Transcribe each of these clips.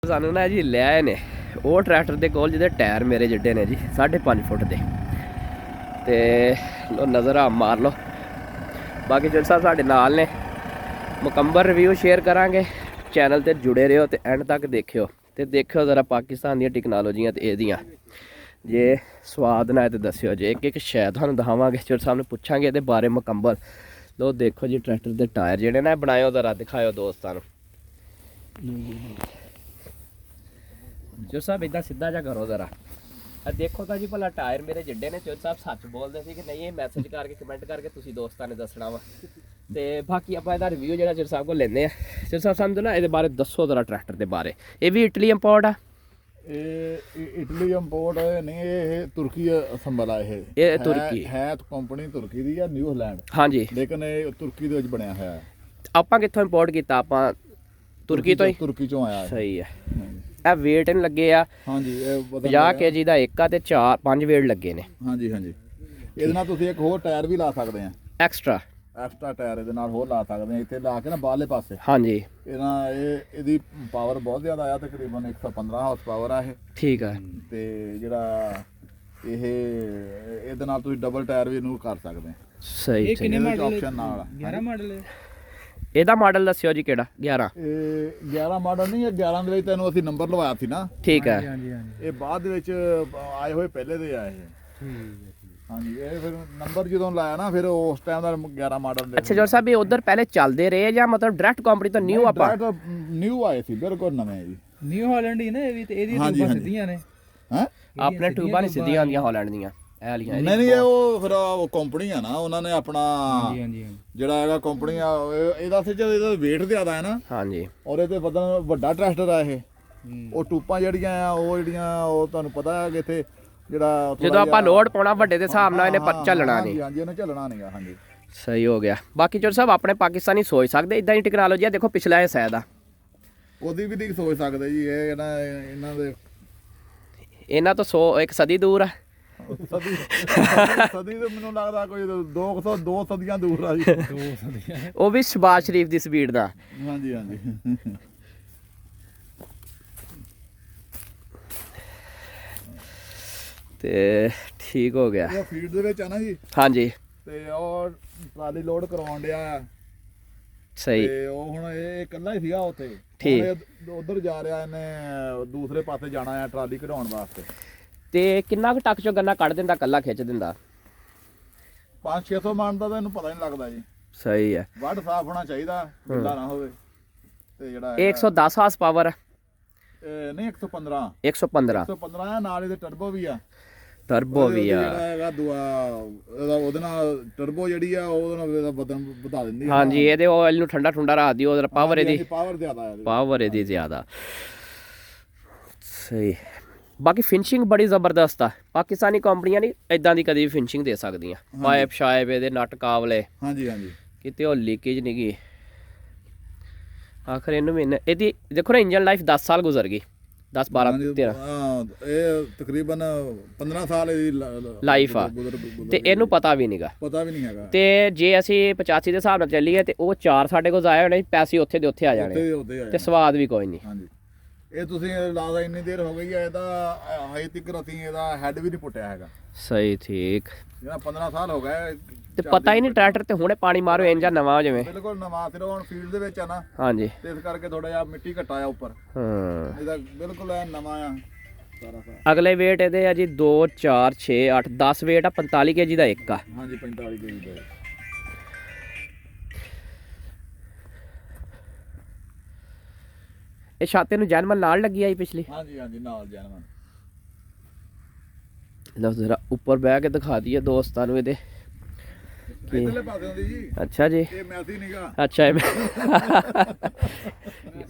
ਸਾਨੂੰ ਨਾ ਜੀ ਲੈ ਆਏ ਨੇ ਉਹ ਟਰੈਕਟਰ ਦੇ ਕੋਲ ਜਿਹਦੇ ਟਾਇਰ ਮੇਰੇ ਜਿੱਡੇ ਨੇ ਜੀ 5.5 ਫੁੱਟ ਦੇ। ਤੇ ਲੋ ਨਜ਼ਰ ਆ ਮਾਰ ਲਓ। ਬਾਕੀ ਜਿਹੜੇ ਸਾਹਿਬ ਸਾਡੇ ਨਾਲ ਨੇ ਮੁਕੰਮਲ ਰਿਵਿਊ ਸ਼ੇਅਰ ਕਰਾਂਗੇ। ਚੈਨਲ ਤੇ ਜੁੜੇ ਰਹੋ ਤੇ ਐਂਡ ਤੱਕ ਦੇਖਿਓ ਤੇ ਦੇਖਿਓ ਜ਼ਰਾ ਪਾਕਿਸਤਾਨ ਦੀਆਂ ਟੈਕਨੋਲੋਜੀਆਂ ਤੇ ਇਹਦੀਆਂ ਜੇ ਸਵਾਦ ਨਾ ਤੇ ਦੱਸਿਓ ਜੇ ਇੱਕ ਸ਼ਾਇਦ ਤੁਹਾਨੂੰ ਦਿਖਾਵਾਂਗੇ। ਜਿਹੜੇ ਸਾਹਿਬ ਨੂੰ ਪੁੱਛਾਂਗੇ ਇਹਦੇ ਬਾਰੇ ਮੁਕੰਮਲ। ਲੋ ਦੇਖੋ ਜੀ ਟਰੈਕਟਰ ਦੇ ਟਾਇਰ ਜਿਹੜੇ ਨੇ ਬਣਾਇਓ ਜ਼ਰਾ ਦਿਖਾਇਓ ਦੋਸਤਾਂ ਨੂੰ। ਜੋ ਸਾਹਿਬ इदा सीधा जा करो जरा देखो तो जी भला टायर मेरे जिड्डे ने। चोर साहब सच बोलते थे कि नहीं ये मैसेज करके कमेंट करके तुसी दोस्तां ने दसना वा। ते बाकी आपां इहदा रिव्यू जिहड़ा चोर साहब को लेने आ। चोर साहब सानू ना इहदे बारे दसो जरा ट्रैक्टर दे बारे। ये भी इटली इंपोर्ट आ? इटली इंपोर्ट नहीं, ये तुर्की संभल है। ये तुर्की है तो कंपनी तुर्की दी है, न्यूजीलैंड। हाँ जी, लेकिन ये तुर्की दे विच बनया है। आपां कित्थों इंपोर्ट कीता? आपां तुर्की तो ही। तुर्की चों आया है। सही है। ਇਹ ਵੇਟ ਨਹੀਂ ਲੱਗੇ ਆ। ਹਾਂਜੀ, ਇਹ 50 kg ਦਾ ਇੱਕ ਆ ਤੇ 4-5 ਵੇਟ ਲੱਗੇ ਨੇ। ਹਾਂਜੀ ਹਾਂਜੀ, ਇਹਦੇ ਨਾਲ ਤੁਸੀਂ ਇੱਕ ਹੋਰ ਟਾਇਰ ਵੀ ਲਾ ਸਕਦੇ ਆ। ਐਕਸਟਰਾ ਟਾਇਰ ਇਹਦੇ ਨਾਲ ਹੋਰ ਲਾ ਸਕਦੇ ਆ, ਇੱਥੇ ਲਾ ਕੇ ਨਾ ਬਾਹਰਲੇ ਪਾਸੇ। ਹਾਂਜੀ, ਇਹਦੀ ਪਾਵਰ ਬਹੁਤ ਜ਼ਿਆਦਾ ਆ, ਤਕਰੀਬਨ 115 ਹਾਰਸ ਪਾਵਰ ਆ ਇਹ। ਠੀਕ ਆ। ਤੇ ਜਿਹੜਾ ਇਹਦੇ ਨਾਲ ਤੁਸੀਂ ਡਬਲ ਟਾਇਰ ਵੀ ਇਹਨੂੰ ਕਰ ਸਕਦੇ ਆ। ਸਹੀ। ਇਹ ਕਿੰਨੇ ਮਾਡਲ ਆਪਸ਼ਨ ਨਾਲ 11 ਮਾਡਲ ਹੈ। ਇਹਦਾ ਮਾਡਲ ਦੱਸਿਓ ਜੀ ਕਿਹੜਾ? 11 ਮਾਡਲ ਨਹੀਂ, ਇਹ 11 ਦੇ ਵਿੱਚ ਤੈਨੂੰ ਅਸੀਂ ਨੰਬਰ ਲਵਾਇਆ ਸੀ ਨਾ। ਠੀਕ ਹੈ। ਇਹ ਬਾਅਦ ਦੇ ਵਿੱਚ ਆਏ ਹੋਏ ਪਹਿਲੇ ਦੇ ਆਏ ਇਹ। ਹਾਂਜੀ, ਇਹ ਫਿਰ ਨੰਬਰ ਜਦੋਂ ਲਾਇਆ ਨਾ ਫਿਰ ਉਸ ਟਾਈਮ ਦਾ 11 ਮਾਡਲ ਦੇ। ਅੱਛਾ ਜੋਰ ਸਾਹਿਬ ਇਹ ਉਧਰ ਪਹਿਲੇ ਚੱਲਦੇ ਰਹੇ ਜਾਂ ਮਤਲਬ ਡਾਇਰੈਕਟ ਕੰਪਨੀ ਤੋਂ ਨਿਊ ਆਪਾਂ? ਨਿਊ ਆਏ ਸੀ, ਬਿਲਕੁਲ ਨਵੇਂ ਜੀ। ਨਿਊ ਹਾਲੈਂਡ ਹੀ ਨਾ ਇਹ ਵੀ, ਤੇ ਇਹਦੀ ਟੂਬਾਂ ਸਿੱਧੀਆਂ ਨੇ। ਹੈ ਆਪਣੇ ਟੂਬਾਂ ਨਹੀਂ ਸਿੱਧੀਆਂ ਆਉਂਦੀਆਂ ਹਾਲੈਂਡ ਦੀਆਂ। ਨਹੀਂ, ਇਹ ਉਹ ਫਿਰ ਕੰਪਨੀ ਆ ਨਾ, ਉਹਨਾਂ ਨੇ ਆਪਣਾ ਜਿਹੜਾ ਹੈਗਾ ਕੰਪਨੀ ਆ ਇਹਦਾ weight ਜ਼ਿਆਦਾ ਹੈ ਨਾ। ਹਾਂਜੀ, ਔਰ ਇਹ ਤੇ ਵੱਡਾ ਟਰੈਕਟਰ ਆ ਇਹ। ਉਹ ਟੂਪਾਂ ਜਿਹੜੀਆਂ ਆ ਉਹ ਤੁਹਾਨੂੰ ਪਤਾ ਹੈ ਕਿ ਇੱਥੇ ਜਿਹੜਾ ਜਦੋਂ ਆਪਾਂ ਲੋਡ ਪਾਉਣਾ ਵੱਡੇ ਦੇ ਹਿਸਾਬ ਨਾਲ ਇਹਨੇ ਚੱਲਣਾ ਨਹੀਂ। ਹਾਂਜੀ, ਇਹਨੇ ਚੱਲਣਾ ਨਹੀਂਗਾ। ਹਾਂਜੀ, ਸਹੀ ਹੋ ਗਿਆ। ਬਾਕੀ ਚੋਰ ਸਾਹਿਬ ਆਪਣੇ ਪਾਕਿਸਤਾਨੀ ਸੋਚ ਸਕਦੇ ਇਦਾਂ ਦੀ ਟੈਕਨੋਲੋਜੀ ਆ। ਦੇਖੋ ਪਿਛਲਾ ਇਹ ਸ਼ਾਇਦ ਆ ਉਹਦੀ ਵੀ ਨਹੀਂ ਸੋਚ ਸਕਦੇ ਜੀ। ਇਹ ਨਾ ਇਹਨਾਂ ਤੋਂ ਇੱਕ ਸਦੀ ਦੂਰ ਆ। ਸਦੀ ਤੇ ਮੈਨੂੰ ਲੱਗਦਾ ਕੋਈ 2 ਸਦੀਆਂ ਦੂਰ ਆ ਜੀ। 2 ਸਦੀਆਂ, ਉਹ ਵੀ ਸ਼ਬਾਜ਼ ਸ਼ਰੀਫ ਦੀ ਸਪੀਡ ਦਾ। ਹਾਂਜੀ ਹਾਂਜੀ। ਤੇ ਠੀਕ ਹੋ ਗਿਆ। ਇਹ ਫੀਡ ਦੇ ਵਿੱਚ ਆ ਨਾ ਜੀ। ਹਾਂਜੀ, ਤੇ ਉਹ ਟਰਾਲੀ ਲੋਡ ਕਰਵਾਉਣ ਡਿਆ। ਸਹੀ। ਤੇ ਉਹ ਹੁਣ ਇਹ ਇਕੱਲਾ ਹੀ ਸੀਗਾ ਉੱਥੇ। ਠੀਕ। ਉਧਰ ਜਾ ਰਿਹਾ, ਇਹਨੇ ਦੂਸਰੇ ਪਾਸੇ ਜਾਣਾ ਆ ਟਰਾਲੀ ਕਢਾਉਣ ਵਾਸਤੇ। ਤੇ ਕਿੰਨਾ ਕੁ ਟੱਕ ਚੋਂ ਗੰਨਾ ਕੱਢ ਦਿੰਦਾ ਕੱਲਾ ਖਿੱਚ ਦਿੰਦਾ? 500-600 ਮਣ ਦਾ ਤਾਂ ਇਹਨੂੰ ਪਤਾ ਨਹੀਂ ਲੱਗਦਾ ਜੀ। ਸਹੀ ਹੈ। ਵੱਢ ਸਾਫ ਹੋਣਾ ਚਾਹੀਦਾ, ਗਿੱਲਾ ਨਾ ਹੋਵੇ। ਤੇ ਜਿਹੜਾ 110 ਹਾਰਸ ਪਾਵਰ ਨਹੀਂ 115 115 ਆ। ਨਾਲ ਇਹਦੇ ਟਰਬੋ ਵੀ ਆ। ਟਰਬੋ ਵੀ ਆ। ਜਿਹੜਾ ਹੈਗਾ ਉਹਦੇ ਨਾਲ ਟਰਬੋ ਜਿਹੜੀ ਆ ਉਹਦੇ ਨਾਲ ਬਦਨ ਵਧਾ ਦਿੰਦੀ। ਹਾਂਜੀ, ਇਹਦੇ ਆਇਲ ਨੂੰ ਠੰਡਾ ਰੱਖਦੀ। ਉਹਦਾ ਪਾਵਰ ਇਹਦੀ ਜ਼ਿਆਦਾ। ਸਹੀ। ਬਾਕੀ ਫਿਨਿਸ਼ਿੰਗ ਬੜੀ ਜ਼ਬਰਦਸਤ ਆ। ਪਾਕਿਸਤਾਨੀ ਕੰਪਨੀਆਂ ਨਹੀਂ ਇਦਾਂ ਦੀ ਕਦੀ ਵੀ ਫਿਨਿਸ਼ਿੰਗ ਦੇ ਸਕਦੀਆਂ। ਪਾਈਪ ਸ਼ਾਇਪ ਇਹਦੇ ਨਟ ਕਾਬਲੇ। ਹਾਂਜੀ ਹਾਂਜੀ, ਕਿਤੇ ਉਹ ਲੀਕੇਜ ਨਹੀਂ ਗਈ। ਆਖਰ ਇਹਨੂੰ ਮਹੀਨੇ ਇਹਦੀ ਦੇਖੋ ਨਾ ਇੰਜਨ ਲਾਈਫ 10 ਸਾਲ ਗੁਜ਼ਰ ਗਈ। 10-12 13 ਇਹ ਤਕਰੀਬਨ 15 ਸਾਲ ਇਹਦੀ ਲਾਈਫ ਆ। ਤੇ ਇਹਨੂੰ ਪਤਾ ਵੀ ਨਹੀਂਗਾ। ਹੈਗਾ। ਤੇ ਜੇ ਅਸੀਂ 85 ਦੇ ਹਿਸਾਬ ਨਾਲ ਚੱਲੀਏ ਤੇ ਉਹ 4 ਸਾਡੇ ਕੋਲ ਆਏ ਹੋਣੇ, ਪੈਸੇ ਉੱਥੇ ਦੇ ਉੱਥੇ ਆ ਜਾਣੇ ਤੇ ਸਵਾਦ ਵੀ ਕੋਈ ਨਹੀਂ। ਹਾਂਜੀ, ਇਹ ਤੁਸੀਂ ਲਾਦਾ ਇੰਨੀ ਦੇਰ ਹੋ ਗਈ ਹੈ, ਇਹਦਾ ਹਜੇ ਤੱਕ ਅਸੀਂ ਇਹਦਾ ਹੈਡ ਵੀ ਨਹੀਂ ਪੁੱਟਿਆ ਹੈਗਾ। ਸਹੀ। ਠੀਕ। ਜਿਹੜਾ 15 ਸਾਲ ਹੋ ਗਏ ਤੇ ਪਤਾ ਹੀ ਨਹੀਂ ਟਰੈਕਟਰ ਤੇ ਹੁਣੇ ਪਾਣੀ ਮਾਰੋ ਇੰਜਨ ਨਵਾਂ ਹੋ ਜਾਵੇ। ਬਿਲਕੁਲ ਨਵਾਂ। ਸਿਰਫ ਹੁਣ ਫੀਲਡ ਦੇ ਵਿੱਚ ਆ ਨਾ। ਹਾਂਜੀ, ਤੇ ਇਸ ਕਰਕੇ ਥੋੜਾ ਜਿਹਾ ਮਿੱਟੀ ਘਟਾ ਆ ਉੱਪਰ। ਹਾਂ, ਇਹਦਾ ਬਿਲਕੁਲ ਐ ਨਵਾਂ ਆ ਸਾਰਾ। ਅਗਲੇ weight ਇਹਦੇ ਆ ਜੀ 2 4 6 8 10 weight ਆ। 45 kg ਦਾ ਇੱਕ ਆ। ਹਾਂਜੀ, 45 kg ਦਾ। ਇਹ ਛਾਤੇ ਨੂੰ ਜੈਨਮਨ ਨਾਲ ਲੱਗੀ ਆਈ ਪਿਛਲੀ। ਹਾਂਜੀ ਹਾਂਜੀ, ਨਾਲ ਜੈਨਮਨ। ਲਓ ਜ਼ਰਾ ਉੱਪਰ ਬਹਿ ਕੇ ਦਿਖਾ ਦਈਏ ਦੋਸਤਾਂ ਨੂੰ ਇਹਦੇ। ਇਧਰਲੇ ਪਾਸੇ ਹੁੰਦੀ ਜੀ। ਅੱਛਾ ਜੀ, ਇਹ ਮੈਸੀ ਨੀਗਾ। ਅੱਛਾ ਇਹਦੇ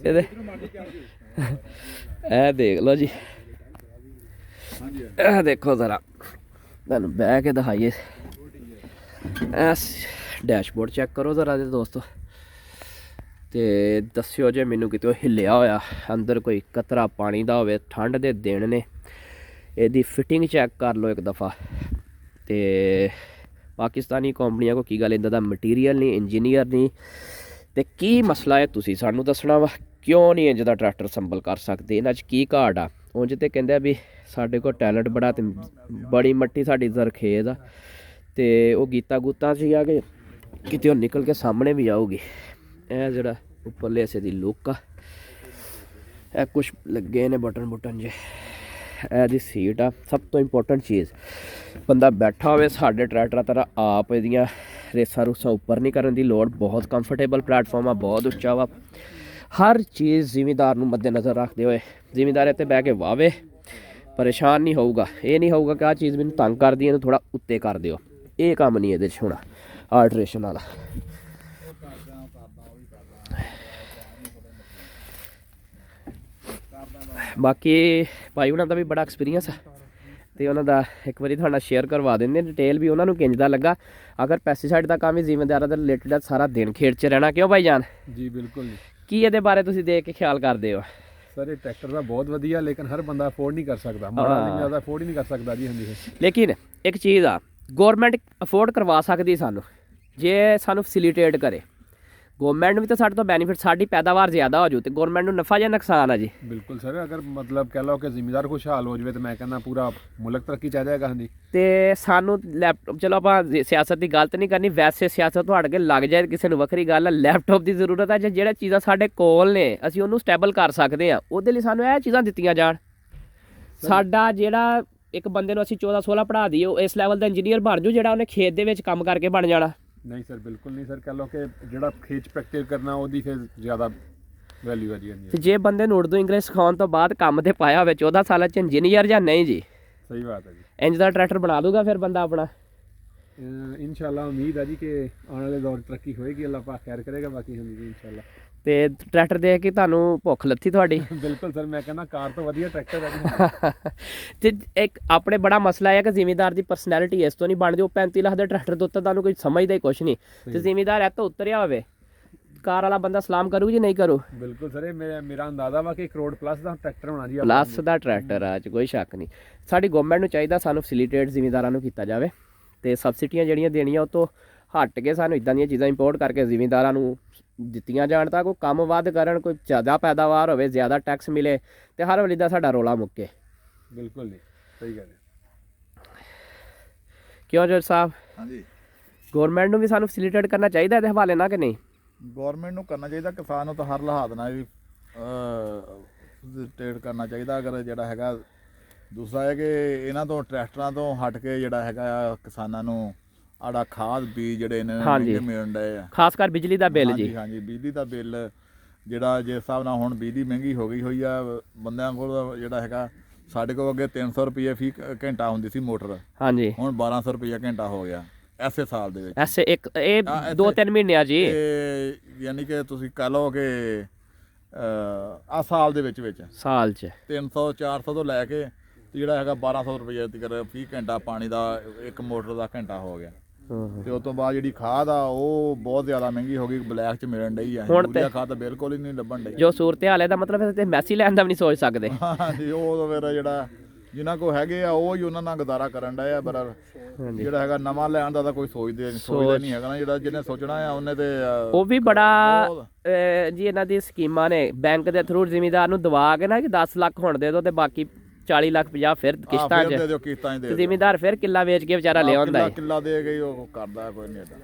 ਇਹ ਦੇਖ ਲਓ ਜੀ। ਹਾਂਜੀ, ਇਹ ਦੇਖੋ ਜ਼ਰਾ ਤੁਹਾਨੂੰ ਬਹਿ ਕੇ ਦਿਖਾਈਏ। ਡੈਸ਼ਬੋਰਡ ਚੈੱਕ ਕਰੋ ਜ਼ਰਾ ਦੇ ਦੋਸਤੋ। ਤੇ ਦੱਸਿਓ ਜੇ ਮੈਨੂੰ ਕਿਤੇ ਹਿੱਲਿਆ ਹੋਇਆ ਅੰਦਰ ਕੋਈ ਕਤਰਾ ਪਾਣੀ ਦਾ ਹੋਵੇ। ਠੰਡ ਦੇ ਦਿਨ ਨੇ। ਇਹਦੀ ਫਿਟਿੰਗ ਚੈੱਕ ਕਰ ਲਓ ਇੱਕ ਦਫਾ। ਤੇ ਪਾਕਿਸਤਾਨੀ ਕੰਪਨੀਆਂ ਕੋ ਕੀ ਗੱਲ ਇੱਦਾਂ ਦਾ ਮਟੀਰੀਅਲ ਨਹੀਂ, ਇੰਜੀਨੀਅਰ ਨਹੀਂ। ਤੇ ਕੀ ਮਸਲਾ ਹੈ ਤੁਸੀਂ ਸਾਨੂੰ ਦੱਸਣਾ ਵਾ। ਕਿਉਂ ਨਹੀਂ ਇੰਜ ਦਾ ਟਰੈਕਟਰ ਸੰਭਲ ਕਰ ਸਕਦੇ, ਇਹਨਾਂ 'ਚ ਕੀ ਘਾਟ ਆ। ਉਂਝ ਤੇ ਕਹਿੰਦੇ ਆ ਵੀ ਸਾਡੇ ਕੋਲ ਟੈਲੈਂਟ ਬੜਾ ਤੇ ਬੜੀ ਮੱਟੀ ਸਾਡੀ ਜ਼ਰਖੇਜ਼ ਆ, ਤੇ ਉਹ ਗੀਤਾ ਗੂਤਾਂ 'ਚ ਹੀ ਆ ਕਿ ਕਿਤੇ ਉਹ ਨਿਕਲ ਕੇ ਸਾਹਮਣੇ ਵੀ ਆਊਗੀ। ਇਹ ਜਿਹੜਾ ਉੱਪਰਲੇ ਹਿੱਸੇ ਦੀ ਲੁੱਕ ਆ, ਇਹ ਕੁਛ ਲੱਗੇ ਨੇ ਬਟਨ ਜੇ, ਇਹਦੀ ਸੀਟ ਆ। ਸਭ ਤੋਂ ਇੰਪੋਰਟੈਂਟ ਚੀਜ਼, ਬੰਦਾ ਬੈਠਾ ਹੋਵੇ ਸਾਡੇ ਟਰੈਕਟਰਾਂ ਤਰ੍ਹਾਂ ਆਪ ਇਹਦੀਆਂ ਰੇਸਾਂ ਰੂਸਾਂ ਉੱਪਰ ਨਹੀਂ ਕਰਨ ਦੀ ਲੋੜ। ਬਹੁਤ ਕੰਫਰਟੇਬਲ ਪਲੇਟਫਾਰਮ ਆ, ਬਹੁਤ ਉੱਚਾ ਵਾ। ਹਰ ਚੀਜ਼ ਜ਼ਿਮੀਂਦਾਰ ਨੂੰ ਮੱਦੇਨਜ਼ਰ ਰੱਖਦੇ ਹੋਏ ਜ਼ਿਮੀਂਦਾਰ ਇੱਥੇ ਬਹਿ ਕੇ ਵਾਵੇ, ਪਰੇਸ਼ਾਨ ਨਹੀਂ ਹੋਊਗਾ। ਇਹ ਨਹੀਂ ਹੋਊਗਾ ਕਿ ਆਹ ਚੀਜ਼ ਮੈਨੂੰ ਤੰਗ ਕਰਦੀ, ਇਹਨੂੰ ਥੋੜ੍ਹਾ ਉੱਤੇ ਕਰ ਦਿਓ। ਇਹ ਕੰਮ ਨਹੀਂ ਇਹਦੇ 'ਚ ਹੋਣਾ ਆਲਟਰੇਸ਼ਨ ਵਾਲਾ। ਬਾਕੀ ਭਾਈ ਉਹਨਾਂ ਦਾ ਵੀ ਬੜਾ ਐਕਸਪੀਰੀਅੰਸ ਆ, ਤੇ ਉਹਨਾਂ ਦਾ ਇੱਕ ਵਾਰੀ ਤੁਹਾਡਾ ਸ਼ੇਅਰ ਕਰਵਾ ਦਿੰਦੇ ਡਿਟੇਲ ਵੀ ਉਹਨਾਂ ਨੂੰ ਕਿੰਝ ਦਾ ਲੱਗਾ। ਅਗਰ ਪੈਸਟੀਸਾਈਡ ਦਾ ਕੰਮ ਵੀ ਜ਼ਿਮੀਂਦਾਰਾਂ ਦੇ ਰਿਲੇਟਡ ਸਾਰਾ ਦਿਨ ਖੇਡ 'ਚ ਰਹਿਣਾ, ਕਿਉਂ ਭਾਈ ਜਾਨ? ਜੀ ਬਿਲਕੁਲ ਜੀ। ਕੀ ਇਹਦੇ ਬਾਰੇ ਤੁਸੀਂ ਦੇਖ ਕੇ ਖਿਆਲ ਕਰਦੇ ਹੋ? ਸਰ ਇਹ ਟਰੈਕਟਰ ਦਾ ਬਹੁਤ ਵਧੀਆ, ਲੇਕਿਨ ਹਰ ਬੰਦਾ ਅਫੋਰਡ ਨਹੀਂ ਕਰ ਸਕਦਾ, ਮਾੜਾ ਆਦਮੀ ਜ਼ਿਆਦਾ ਅਫੋਰਡ ਹੀ ਨਹੀਂ ਕਰ ਸਕਦਾ ਜੀ। ਹਾਂਜੀ ਲੇਕਿਨ ਇੱਕ ਚੀਜ਼ ਆ, ਗੌਰਮੈਂਟ ਅਫੋਰਡ ਕਰਵਾ ਸਕਦੀ ਸਾਨੂੰ, ਜੇ ਸਾਨੂੰ ਫੈਸਿਲੀਟੇਟ ਕਰੇ। ਗੌਰਮੈਂਟ ਵੀ ਤਾਂ ਸਾਡੇ ਤੋਂ ਬੈਨੀਫਿਟ, ਸਾਡੀ ਪੈਦਾਵਾਰ ਜ਼ਿਆਦਾ ਹੋ ਜੂ ਤੇ ਗੌਰਮੈਂਟ ਨੂੰ ਨਫਾ ਜਾਂ ਨੁਕਸਾਨ ਆ ਜੀ? ਬਿਲਕੁਲ ਸਰ, ਅਗਰ ਮਤਲਬ ਕਹਿ ਲਓ ਕਿ ਜ਼ਿਮੀਂਦਾਰ ਖੁਸ਼ਹਾਲ ਹੋ ਜਾਵੇ ਤਾਂ ਮੈਂ ਕਹਿੰਦਾ ਪੂਰਾ ਮੁਲਕ ਤਰੱਕੀ ਚ ਆ ਜਾਏਗਾ। ਹਾਂਜੀ, ਤੇ ਸਾਨੂੰ ਲੈਪਟਾਪ, ਚਲੋ ਆਪਾਂ ਸਿਆਸਤ ਦੀ ਗੱਲ ਤਾਂ ਨਹੀਂ ਕਰਨੀ, ਵੈਸੇ ਸਿਆਸਤ ਤੁਹਾਡੇ ਅੱਗੇ ਲੱਗ ਜਾਏ ਕਿਸੇ ਨੂੰ ਵੱਖਰੀ ਗੱਲ ਆ। ਲੈਪਟਾਪ ਦੀ ਜ਼ਰੂਰਤ ਆ, ਜਿਹੜਾ ਚੀਜ਼ਾਂ ਸਾਡੇ ਕੋਲ ਨੇ ਅਸੀਂ ਉਹਨੂੰ ਸਟੇਬਲ ਕਰ ਸਕਦੇ ਹਾਂ, ਉਹਦੇ ਲਈ ਸਾਨੂੰ ਇਹ ਚੀਜ਼ਾਂ ਦਿੱਤੀਆਂ ਜਾਣ। ਸਾਡਾ ਜਿਹੜਾ ਇੱਕ ਬੰਦੇ ਨੂੰ ਅਸੀਂ 14-16 ਪੜ੍ਹਾ ਦਈਏ, ਉਹ ਇਸ ਲੈਵਲ ਦਾ ਇੰਜੀਨੀਅਰ ਬਣ ਜੂ ਜਿਹੜਾ ਉਹਨੇ ਖੇਤ ਦੇ ਵਿੱਚ ਕੰਮ ਕਰਕੇ ਬਣ ਜਾਣਾ। ਨਹੀਂ ਸਰ, ਬਿਲਕੁਲ ਨਹੀਂ ਸਰ। ਕਹਿ ਲਓ ਕਿ ਜਿਹੜਾ ਖੇਤ ਪ੍ਰੈਕਟਿਸ ਕਰਨਾ ਉਹਦੀ ਫਿਰ ਜ਼ਿਆਦਾ ਵੈਲਿਊ ਹੈ ਜੀ। ਤੇ ਜੇ ਬੰਦੇ ਨੂੰ ਉਰਦੂ ਇੰਗਲਿਸ਼ ਸਿਖਾਉਣ ਤੋਂ ਬਾਅਦ ਕੰਮ ਤੇ ਪਾਇਆ ਹੋਵੇ 14 ਸਾਲਾਂ 'ਚ ਇੰਜੀਨੀਅਰ ਜਾਂ ਨਹੀਂ ਜੀ, ਸਹੀ ਬਾਤ ਹੈ ਜੀ। ਇੰਜ ਦਾ ਟਰੈਕਟਰ ਬਣਾ ਦੂਗਾ ਫਿਰ ਬੰਦਾ ਆਪਣਾ। ਇਨਸ਼ਾਅੱਲਾ ਉਮੀਦ ਹੈ ਜੀ ਕਿ ਆਉਣ ਵਾਲੇ ਦੌਰ ਤਰੱਕੀ ਹੋਏਗੀ, ਅੱਲਾਹ ਪਾਕ ਖੈਰ ਕਰੇਗਾ। ਬਾਕੀ ਹਾਂਜੀ ਜੀ ਇਨਸ਼ਾਅੱਲਾ। ਤੇ ਟਰੈਕਟਰ ਦੇਖ ਕੇ ਤੁਹਾਨੂੰ ਭੁੱਖ ਲੱਥੀ ਤੁਹਾਡੀ? ਬਿਲਕੁਲ ਸਰ, ਮੈਂ ਕਹਿੰਦਾ ਕਾਰ ਤੋਂ ਵਧੀਆ ਟਰੈਕਟਰ ਹੈ ਜੀ। ਤੇ ਇੱਕ ਆਪਣੇ ਬੜਾ ਮਸਲਾ ਹੈ ਕਿ ਜ਼ਿਮੀਂਦਾਰ ਦੀ ਪਰਸਨੈਲਿਟੀ ਇਸ ਤੋਂ ਨਹੀਂ ਬਣਦੀ। ਉਹ 35 ਲੱਖ ਦੇ ਟਰੈਕਟਰ ਦੇ ਉੱਤੇ ਤੁਹਾਨੂੰ ਕੋਈ ਸਮਝਦਾ ਹੀ ਕੁਛ ਨਹੀਂ, ਤੇ ਜ਼ਿਮੀਂਦਾਰ ਇਹ ਤੋਂ ਉਤਰਿਆ ਹੋਵੇ, ਕਾਰ ਵਾਲਾ ਬੰਦਾ ਸਲਾਮ ਕਰੂ ਜੀ ਨਹੀਂ ਕਰੂ? ਬਿਲਕੁਲ ਸਰ, ਇਹ ਮੇਰਾ ਅੰਦਾਜ਼ਾ ਵਾ ਕਿ 1 ਕਰੋੜ ਪਲੱਸ ਦਾ ਟਰੈਕਟਰ ਹੋਣਾ ਜੀ। ਪਲੱਸ ਦਾ ਟਰੈਕਟਰ ਆ, 'ਚ ਕੋਈ ਸ਼ੱਕ ਨਹੀਂ। ਸਾਡੀ ਗਵਰਨਮੈਂਟ ਨੂੰ ਚਾਹੀਦਾ ਸਾਨੂੰ ਫੈਸਿਲੀਟੇਟ ਜ਼ਿਮੀਂਦਾਰਾਂ ਨੂੰ ਕੀਤਾ ਜਾਵੇ, ਤੇ ਸਬਸਿਡੀਆਂ ਜਿਹੜੀਆਂ ਦੇਣੀਆਂ ਉਹ ਤੋਂ ਹਟ ਕੇ ਸਾਨੂੰ ਇਦਾਂ ਦੀਆਂ ਚੀਜ਼ਾਂ ਇੰਪੋਰਟ ਕਰਕੇ ਜ਼ਿਮੀਂਦਾਰਾਂ ਨੂੰ ਦਿੱਤੀਆਂ ਜਾਣ, ਤਾਂ ਕੋਈ ਕੰਮ ਵੱਧ ਕਰਨ, ਕੋਈ ਜ਼ਿਆਦਾ ਪੈਦਾਵਾਰ ਹੋਵੇ, ਜ਼ਿਆਦਾ ਟੈਕਸ ਮਿਲੇ, ਤੇ ਹਰ ਵੇਲੇ ਦਾ ਸਾਡਾ ਰੌਲਾ ਮੁੱਕੇ। ਬਿਲਕੁਲ ਨਹੀਂ, ਸਹੀ ਗੱਲ ਹੈ। ਕਿਉਂ ਜੱਜ ਸਾਹਿਬ? ਹਾਂਜੀ, ਗਵਰਨਮੈਂਟ ਨੂੰ ਵੀ ਸਾਨੂੰ ਫੈਸਿਲੀਟੇਟ ਕਰਨਾ ਚਾਹੀਦਾ ਇਹਦੇ ਹਵਾਲੇ ਨਾਲ ਕਿ ਨਹੀਂ? ਗੌਰਮੈਂਟ ਨੂੰ ਕਰਨਾ ਚਾਹੀਦਾ, ਕਿਸਾਨ ਨੂੰ ਤਾਂ ਹਰ ਲਿਹਾਜ਼ ਨਾਲ ਵੀ ਫੈਸਿਲੀਟੇਟ ਕਰਨਾ ਚਾਹੀਦਾ। ਅਗਰ ਜਿਹੜਾ ਹੈਗਾ ਦੂਸਰਾ ਹੈ ਕਿ ਇਹਨਾਂ ਤੋਂ ਟਰੈਕਟਰਾਂ ਤੋਂ ਹਟ ਕੇ ਜਿਹੜਾ ਹੈਗਾ ਕਿਸਾਨਾਂ ਨੂੰ ਆੜਾ ਖਾਦ ਬੀਜ ਜਿਹੜੇ ਇਹਨਾਂ ਨੂੰ ਮਿਲਣ ਡਏ ਆ, ਖਾਸ ਕਰ ਬਿਜਲੀ ਦਾ ਬਿੱਲ ਜੀ। ਹਾਂਜੀ, ਬਿਜਲੀ ਦਾ ਬਿੱਲ ਜਿਹੜਾ ਜਿਸ ਹਿਸਾਬ ਨਾਲ ਹੁਣ ਬਿਜਲੀ ਮਹਿੰਗੀ ਹੋ ਗਈ ਹੋਈ ਆ, ਬੰਦਿਆਂ ਕੋਲ ਜਿਹੜਾ ਹੈਗਾ, ਸਾਡੇ ਕੋਲ ਅੱਗੇ 300 ਰੁਪਏ ਫੀ ਘੰਟਾ ਹੁੰਦੀ ਸੀ ਮੋਟਰ, ਹਾਂਜੀ ਹੁਣ 1200 ਰੁਪਏ ਘੰਟਾ ਹੋ ਗਿਆ ਐਸੇ ਸਾਲ ਦੇ ਵਿੱਚ। ਐਸੇ ਇੱਕ ਇਹ 2-3 ਮਹੀਨਿਆਂ ਜੀ, ਯਾਨੀ ਕਿ ਤੁਸੀਂ ਕਹਿ ਲਓ ਕਿ ਆ ਸਾਲ ਦੇ ਵਿੱਚ ਸਾਲ 'ਚ 300-400 ਤੋਂ ਲੈ ਕੇ ਜਿਹੜਾ ਹੈਗਾ 1200 ਰੁਪਏ ਤੱਕ ਫੀ ਘੰਟਾ ਪਾਣੀ ਦਾ ਇੱਕ ਮੋਟਰ ਦਾ ਘੰਟਾ ਹੋ ਗਿਆ। ਤੇ ਉਸ ਤੋਂ ਬਾਅਦ ਜਿਹੜੀ ਖਾਦ ਆ ਉਹ ਬਹੁਤ ਜ਼ਿਆਦਾ ਮਹਿੰਗੀ ਹੋ ਗਈ, ਬਲੈਕ 'ਚ ਮਿਲਣ ਡਈ ਆ। ਯੂਰੀਆ ਖਾਦ ਤਾਂ ਬਿਲਕੁਲ ਹੀ ਨਹੀਂ ਲੱਭਣ ਡਈ। ਜੋ ਸੂਰਤ ਹਾਲ ਹੈ ਦਾ ਮਤਲਬ ਤੇ ਮੈਸੀ ਲੈਣ ਦਾ ਵੀ ਨਹੀਂ ਸੋਚ ਸਕਦੇ। ਹਾਂਜੀ, ਉਹ ਫਿਰ ਜਿਹੜਾ ਜਿਨ੍ਹਾਂ ਕੋਲ ਹੈਗੇ ਆ ਉਹ ਹੀ ਉਹਨਾਂ ਨਾਲ ਗੁਜ਼ਾਰਾ ਕਰਨ ਡਏ ਆ। ਪਰ ਜਿਹੜਾ ਹੈਗਾ ਨਵਾਂ ਲੈਣ ਦਾ ਤਾਂ ਕੋਈ ਸੋਚਦਾ ਨਹੀਂ ਹੈਗਾ ਨਾ। ਜਿਹੜਾ ਜਿਹਨੇ ਸੋਚਣਾ ਆ ਉਹਨੇ ਤੇ ਉਹ ਵੀ ਬੜਾ ਜੀ ਇਹਨਾਂ ਦੀ ਸਕੀਮਾਂ ਨੇ ਬੈਂਕ ਦੇ ਥਰੂ ਜ਼ਿਮੀਂਦਾਰ ਨੂੰ ਦਵਾ ਕੇ ਨਾ ਕਿ 10 ਲੱਖ ਹੁਣ ਦੇ ਦਿਓ ਤੇ ਬਾਕੀ 40 ਲੱਖ 50 ਫਿਰ ਕਿਸ਼ਤਾਂ 'ਚ, ਜ਼ਿਮੀਂਦਾਰ ਫਿਰ ਕਿੱਲਾ ਵੇਚ ਕੇ ਵਿਚਾਰਾ ਲਿਆਉਂਦਾ ਹੈ। ਕਿੱਲਾ ਦੇ ਗਈ ਉਹ ਕਰਦਾ ਕੋਈ ਨਹੀਂ ਏਦਾਂ।